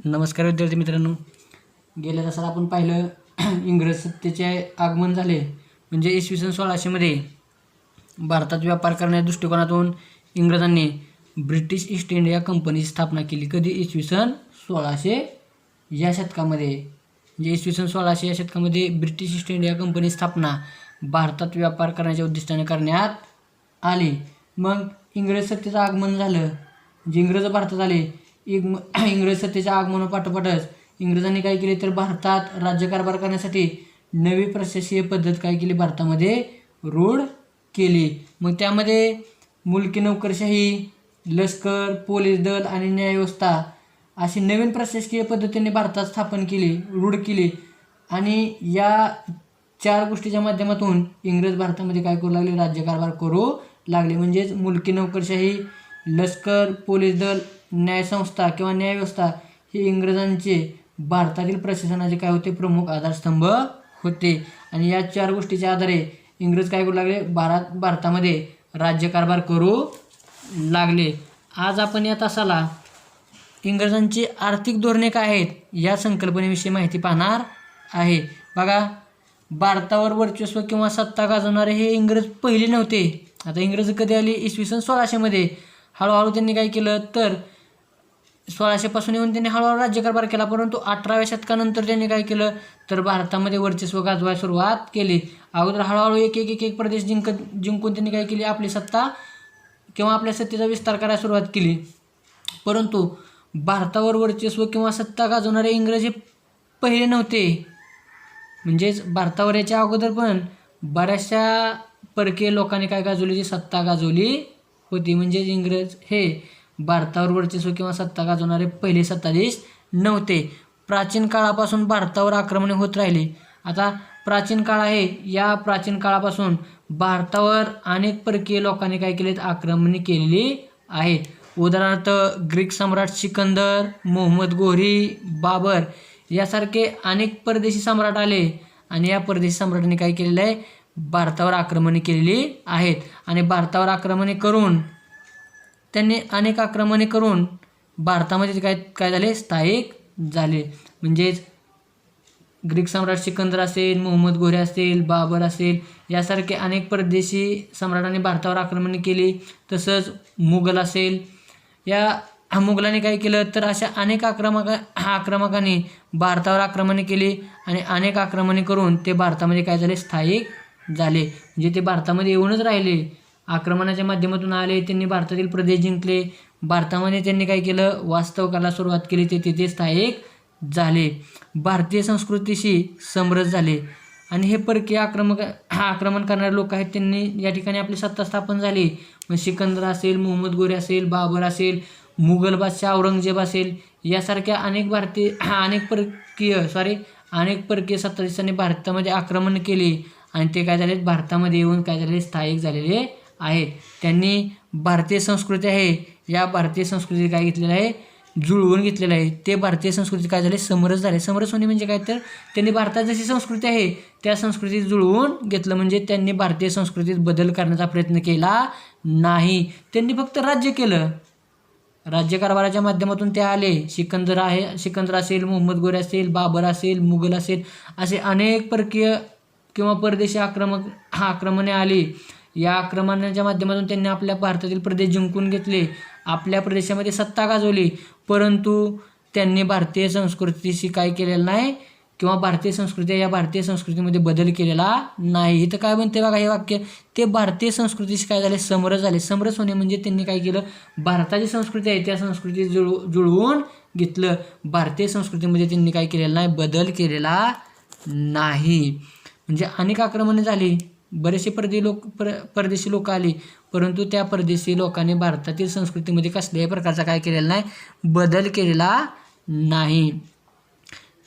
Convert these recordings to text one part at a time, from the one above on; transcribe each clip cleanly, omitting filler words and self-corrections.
नमस्कार विद्यार्थी मित्रांनो, गेल्या तासात आपण पाहिलं इंग्रज सत्तेचे आगमन झाले म्हणजे इसवी सन 1600मध्ये भारतात व्यापार करण्याच्या दृष्टिकोनातून इंग्रजांनी ब्रिटिश ईस्ट इंडिया कंपनीची स्थापना केली. कधी? इसवी सन 1600 या शतकामध्ये. म्हणजे इसवी सन 1600 या शतकामध्ये ब्रिटिश ईस्ट इंडिया कंपनी स्थापना भारतात व्यापार करण्याच्या उद्दिष्टाने करण्यात आली. मग इंग्रज सत्तेचं आगमन झालं म्हणजे इंग्रज भारतात आले. इंग्रज सत्तेच्या आगमनापाठोपाठच इंग्रजांनी काय केले तर भारतात राज्यकारभार करण्यासाठी नवी प्रशासकीय पद्धत काय केली, भारतामध्ये रूढ केली. मग त्यामध्ये मुलकी नोकरशाही, लष्कर, पोलीस दल आणि न्यायव्यवस्था अशी नवीन प्रशासकीय पद्धत त्यांनी भारतात स्थापन केली, रूढ केली. आणि या 4 गोष्टीच्या माध्यमातून इंग्रज भारतामध्ये काय करू लागले, राज्यकारभार करू लागले. म्हणजेच मुलकी नोकरशाही, लष्कर, पोलीस दल, न्यायसंस्था किंवा न्यायव्यवस्था हे इंग्रजांचे भारतातील प्रशासनाचे काय होते, प्रमुख आधारस्तंभ होते. आणि या 4 गोष्टीच्या आधारे इंग्रज काय करू लागले, भारतामध्ये राज्यकारभार करू लागले. आज आपण या तासाला इंग्रजांची आर्थिक धोरणे काय आहेत या संकल्पनेविषयी माहिती पाहणार आहे. बघा, भारतावर वर्चस्व किंवा सत्ता गाजवणारे हे इंग्रज पहिले नव्हते. आता इंग्रज कधी आली, इसवी सन 1600मध्ये. हळूहळू त्यांनी काय केलं तर 1600 पासून येऊन त्यांनी हळूहळू राज्यकारभार केला. परंतु 18व्या शतकानंतर त्यांनी काय केलं तर भारतामध्ये वर्चस्व गाजवायला सुरुवात केली. अगोदर हळूहळू एक प्रदेश जिंकून त्यांनी काय केली, आपली सत्ता किंवा आपल्या सत्तेचा विस्तार करायला सुरुवात केली. परंतु भारतावर वर्चस्व किंवा सत्ता गाजवणारे इंग्रज हे पहिले नव्हते. म्हणजेच भारतावर याच्या अगोदर पण बऱ्याचशा परकीय लोकांनी काय गाजवली, सत्ता गाजवली होती. म्हणजेच इंग्रज हे भारतावर वर्चस्व किंवा सत्ता गाजवणारे पहिले सत्ताधीश नव्हते. प्राचीन काळापासून भारतावर आक्रमणे होत राहिली. आता प्राचीन काळ आहे, या प्राचीन काळापासून भारतावर अनेक परकीय लोकांनी काय केलेत, आक्रमणे केलेली आहेत. उदाहरणार्थ ग्रीक सम्राट सिकंदर, मोहम्मद घोरी, बाबर यासारखे अनेक परदेशी सम्राट आले आणि या परदेशी सम्राटांनी काय केलेलं आहे, भारतावर आक्रमणे केलेली आहेत. आणि भारतावर आक्रमणे करून त्यांनी अनेक आक्रमणे करून भारतामध्ये काय झाले, स्थायिक झाले. म्हणजेच ग्रीक सम्राट सिकंदर असेल, मोहम्मद घोरी असेल, बाबर असेल यासारखे अनेक परदेशी सम्राटांनी भारतावर आक्रमणे केली. तसंच मुघल असेल, या मुघलांनी काय केलं तर अशा अनेक आक्रमकांनी भारतावर आक्रमणे केली आणि अनेक आक्रमणे करून ते भारतामध्ये काय झाले, स्थायिक झाले. म्हणजे ते भारतामध्ये येऊनच राहिले, आक्रमणाच्या माध्यमातून आले, त्यांनी भारतातील प्रदेश जिंकले, भारतामध्ये त्यांनी काय केलं, वास्तव करायला सुरुवात केली, ते तिथे स्थायिक झाले, भारतीय संस्कृतीशी समरस झाले. आणि हे परकीय आक्रमण करणारे लोक आहेत, त्यांनी या ठिकाणी आपली सत्ता स्थापन झाली. मग सिकंदर असेल, मोहम्मद घोरी असेल, बाबर असेल, मुघल बादशाह औरंगजेब असेल यासारख्या अनेक परकीय सत्ताधीशांनी भारतामध्ये आक्रमण केली आणि ते काय झाले, भारतामध्ये येऊन काय झाले, स्थायिक झालेले आहेत. त्यांनी भारतीय संस्कृती आहे, या भारतीय संस्कृती काय घेतलेलं आहे, जुळवून घेतलेलं आहे. ते भारतीय संस्कृती काय झाले, समरस झाले. समरस होणे म्हणजे काय तर त्यांनी भारतात जशी संस्कृती आहे त्या संस्कृतीत जुळवून घेतलं. म्हणजे त्यांनी भारतीय संस्कृतीत बदल करण्याचा प्रयत्न केला नाही, त्यांनी फक्त राज्य केलं. राज्यकारभाराच्या माध्यमातून ते आले. सिकंदर असेल, मोहम्मद घोरी असेल, बाबर असेल, मुघल असेल असे अनेक परकीय किंवा परदेशी आक्रमणे आली. या आक्रमणाच्या माध्यमातून त्यांनी आपल्या भारतातील प्रदेश जिंकून घेतले, आपल्या प्रदेशामध्ये सत्ता गाजवली. परंतु त्यांनी भारतीय संस्कृतीशी काय केलेलं नाही किंवा भारतीय संस्कृतीमध्ये बदल केलेला नाही. इथं काय म्हणते बघा हे वाक्य, ते भारतीय संस्कृतीशी काय झाले, समरस झाले. समरस होणे म्हणजे त्यांनी काय केलं, भारताची संस्कृती आहे त्या संस्कृतीत जुळवून घेतलं. भारतीय संस्कृतीमध्ये त्यांनी काय केलेलं नाही, बदल केलेला नाही. म्हणजे अनेक आक्रमणे झाली, बरेचसे परदेशी लोक आली, परंतु त्या परदेशी लोकांनी भारतातील संस्कृतीमध्ये कसल्याही प्रकारचा काय केलेला नाही, बदल केलेला नाही.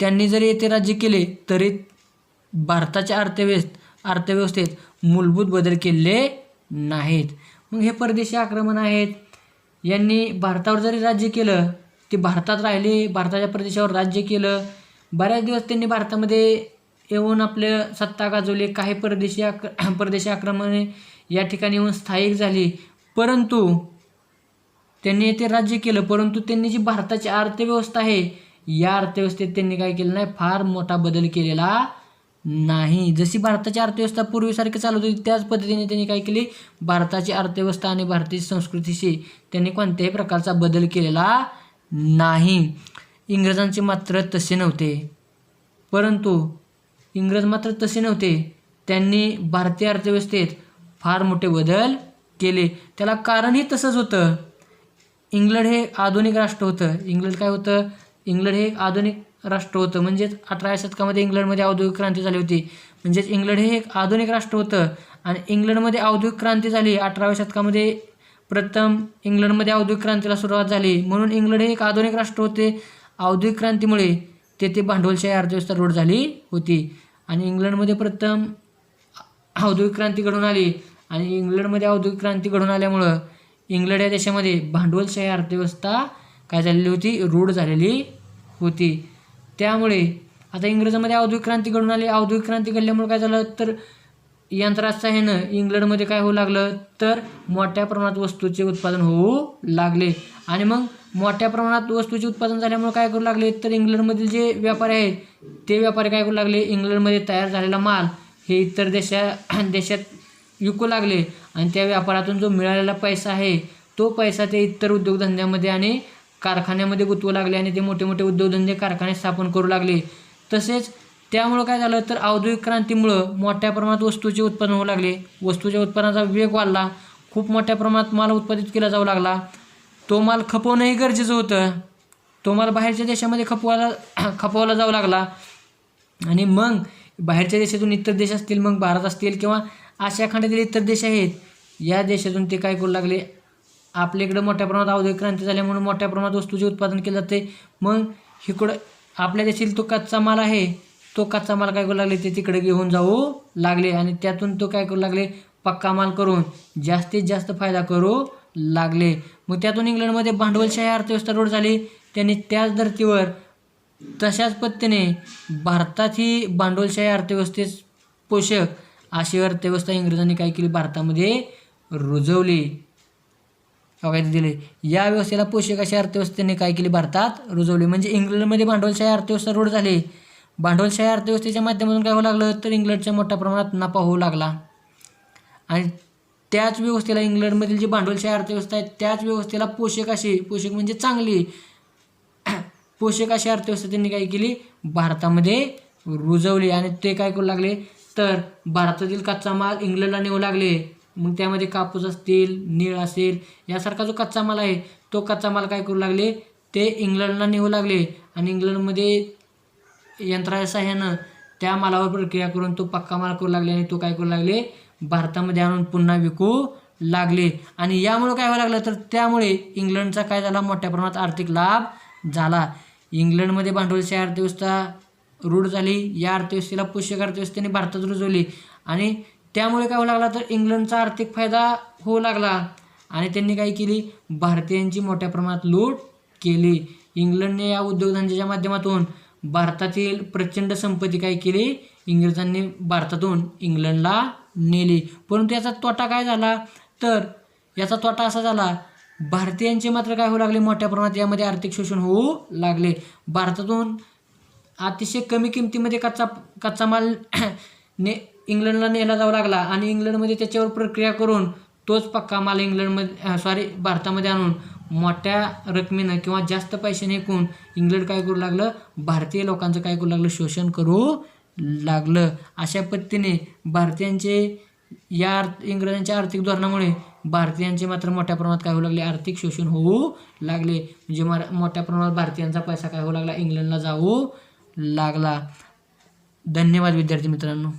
त्यांनी जरी येथे राज्य केले तरी भारताच्या अर्थव्यवस्थेत मूलभूत बदल केले नाहीत. मग हे परदेशी आक्रमण आहेत, यांनी भारतावर जरी राज्य केलं, ते भारतात राहिले, भारताच्या प्रदेशावर राज्य केलं, बऱ्याच दिवस त्यांनी भारतामध्ये येऊन आपल्या सत्ता गाजवली. काही परदेशी आक्रमणे या ठिकाणी येऊन स्थायिक झाली. परंतु त्यांनी येथे राज्य केलं, परंतु त्यांनी जी भारताची अर्थव्यवस्था आहे या अर्थव्यवस्थेत त्यांनी काय केलं नाही, फार मोठा बदल केलेला नाही. जशी भारताची अर्थव्यवस्था पूर्वीसारखी चालत होती त्याच पद्धतीने त्यांनी काय केली, भारताची अर्थव्यवस्था आणि भारतीय संस्कृतीशी त्यांनी कोणत्याही प्रकारचा बदल केलेला नाही. इंग्रजांचे मात्र तसे नव्हते. परंतु इंग्रज मात्र तसे नव्हते. त्यांनी भारतीय अर्थव्यवस्थेत फार मोठे बदल केले. त्याला कारणही तसंच होतं. इंग्लंड हे आधुनिक राष्ट्र होतं. इंग्लंड काय होतं, इंग्लंड हे आधुनिक राष्ट्र होतं. म्हणजेच 18व्या शतकामध्ये इंग्लंडमध्ये औद्योगिक क्रांती झाली होती. म्हणजेच इंग्लंड हे एक आधुनिक राष्ट्र होतं आणि इंग्लंडमध्ये औद्योगिक क्रांती झाली 18व्या शतकामध्ये. प्रथम इंग्लंडमध्ये औद्योगिक क्रांतीला सुरुवात झाली म्हणून इंग्लंड हे एक आधुनिक राष्ट्र होते. औद्योगिक क्रांतीमुळे तेथे भांडवलशाही अर्थव्यवस्था रूढ झाली होती आणि इंग्लंडमध्ये प्रथम औद्योगिक क्रांती घडून आली आणि इंग्लंडमध्ये औद्योगिक क्रांती घडून आल्यामुळं इंग्लंड या देशामध्ये भांडवलशाही अर्थव्यवस्था काय झालेली होती, रूढ झालेली होती. त्यामुळे आता इंग्रजांमध्ये औद्योगिक क्रांती घडून आली. औद्योगिक क्रांती घडल्यामुळे काय झालं तर यंत्राच्या साहाय्यानं इंग्लंडमध्ये काय होऊ लागलं तर मोठ्या प्रमाणात वस्तूचे उत्पादन होऊ लागले आणि मग मोठ्या प्रमाणात वस्तूचे उत्पादन झाल्यामुळे काय करू लागले तर इंग्लंडमधील जे व्यापारी आहेत ते व्यापारी काय करू लागले, इंग्लंडमध्ये तयार झालेला माल हे इतर देशात विकू लागले आणि त्या व्यापारातून जो मिळालेला पैसा आहे तो पैसा ते इतर उद्योगधंद्यामध्ये आणि कारखान्यामध्ये गुंतवू लागले आणि ते मोठे मोठे उद्योगधंदे कारखाने स्थापन करू लागले. तसेच त्यामुळं काय झालं तर औद्योगिक क्रांतीमुळं मोठ्या प्रमाणात वस्तूचे उत्पादन होऊ लागले. वस्तूच्या उत्पादनाचा वेग वाढला. खूप मोठ्या प्रमाणात माल उत्पादित केला जाऊ लागला. तो माल खपवणंही गरजेचं होतं. तो माल बाहेरच्या देशामध्ये खपवला जाऊ लागला आणि मग बाहेरच्या देशातून इतर देश असतील, मग भारत असतील किंवा आशिया खंडातील इतर देश आहेत, या देशातून ते काय करू लागले, आपल्याकडं मोठ्या प्रमाणात औद्योगिक क्रांती झाल्यामुळे मोठ्या प्रमाणात वस्तूचे उत्पादन केले जाते. मग इकडं आपल्या देशातील तो कच्चा माल आहे, तो कच्चा माल काय करू लागले ते तिकडे घेऊन जाऊ लागले आणि त्यातून तो काय करू लागले, पक्का माल करून जास्तीत जास्त फायदा करू लागले. मग त्यातून इंग्लंडमध्ये भांडवलशाही अर्थव्यवस्था रूढ झाली. त्यांनी त्याच धर्तीवर तशाच पद्धतीने भारतात ही भांडवलशाही अर्थव्यवस्थेस पोषक अशी अर्थव्यवस्था इंग्रजांनी काय केली, भारतामध्ये रुजवली. काय दिले, या व्यवस्थेला पोषक अशी अर्थव्यवस्थेने काय केली, भारतात रुजवली. म्हणजे इंग्लंडमध्ये भांडवलशाही अर्थव्यवस्था रूढ झाली. भांडवलशाही अर्थव्यवस्थेच्या माध्यमातून काय होऊ लागलं तर इंग्लंडच्या मोठ्या प्रमाणात नफा होऊ लागला आणि त्याच व्यवस्थेला इंग्लंडमधील जी भांडवलशाही अर्थव्यवस्था आहे त्याच व्यवस्थेला पोषक म्हणजे चांगली पोषक अशी अर्थव्यवस्था त्यांनी काय केली, भारतामध्ये रुजवली आणि ते काय करू लागले तर भारतातील कच्चा माल इंग्लंडला नेऊ लागले. मग त्यामध्ये कापूस असतील, नीळ असेल, यासारखा जो कच्चा माल आहे तो कच्चा माल काय करू लागले ते इंग्लंडला नेऊ लागले आणि इंग्लंडमध्ये यंत्राच्या साहाय्यानं त्या मालावर प्रक्रिया करून तो पक्का माल करू लागले आणि तो काय करू लागले, भारतामध्ये आणून पुन्हा विकू लागले. आणि यामुळे काय व्हायला लागलं तर त्यामुळे इंग्लंडचा काय झाला, मोठ्या प्रमाणात आर्थिक लाभ झाला. इंग्लंडमध्ये भांडवलशाही अर्थव्यवस्था रूढ झाली. या अर्थव्यवस्थेला पोषक अर्थव्यवस्थेने भारतात रुजवली आणि त्यामुळे काय होऊ लागला तर इंग्लंडचा आर्थिक फायदा होऊ लागला आणि त्यांनी काय केली, भारतीयांची मोठ्या प्रमाणात लूट केली. इंग्लंडने या उद्योगधंद्याच्या माध्यमातून भारतातील प्रचंड संपत्ती काय केली, इंग्रजांनी भारतातून इंग्लंडला नेली. परंतु याचा तोटा काय झाला तर याचा तोटा असा झाला, भारतीयांचे मात्र काय होऊ लागले, मोठ्या प्रमाणात यामध्ये आर्थिक शोषण होऊ लागले. भारतातून अतिशय कमी किमतीमध्ये कच्चा माल इंग्लंडला नेला जाऊ लागला आणि इंग्लंडमध्ये त्याच्यावर प्रक्रिया करून तोच पक्का माल भारतामध्ये आणून मोठ्या रकमेनं किंवा जास्त पैशाने विकून इंग्लंड काय करू लागलं, भारतीय लोकांचं काय करू लागलं, शोषण करू लागलं. अशा पद्धतीने इंग्रजांच्या आर्थिक धोरणामुळे भारतीयांचे मात्र मोठ्या प्रमाणात काय होऊ लागले, आर्थिक शोषण होऊ लागले. म्हणजे मोठ्या प्रमाणात भारतीयांचा पैसा काय होऊ लागला, इंग्लंडला जाऊ लागला. धन्यवाद विद्यार्थी मित्रांनो.